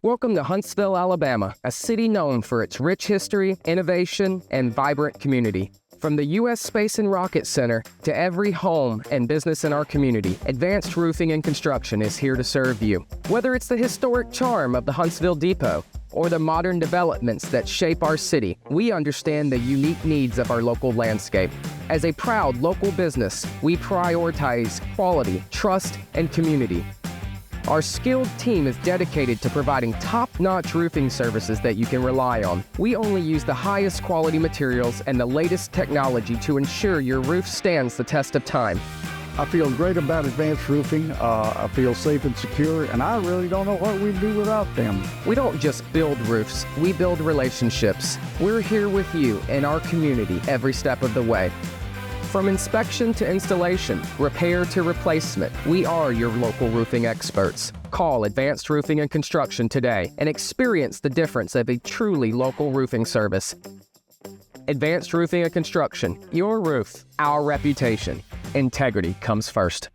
Welcome to Huntsville, Alabama, a city known for its rich history, innovation, and vibrant community. From the U.S. Space and Rocket Center to every home and business in our community, Advanced Roofing and Construction is here to serve you. Whether it's the historic charm of the Huntsville Depot or the modern developments that shape our city, we understand the unique needs of our local landscape. As a proud local business, we prioritize quality, trust, and community. Our skilled team is dedicated to providing top-notch roofing services that you can rely on. We only use the highest quality materials and the latest technology to ensure your roof stands the test of time. I feel great about Advanced Roofing. I feel safe and secure, and I really don't know what we'd do without them. We don't just build roofs, we build relationships. We're here with you and our community every step of the way. From inspection to installation, repair to replacement, we are your local roofing experts. Call Advanced Roofing and Construction today and experience the difference of a truly local roofing service. Advanced Roofing and Construction, your roof, our reputation. Integrity comes first.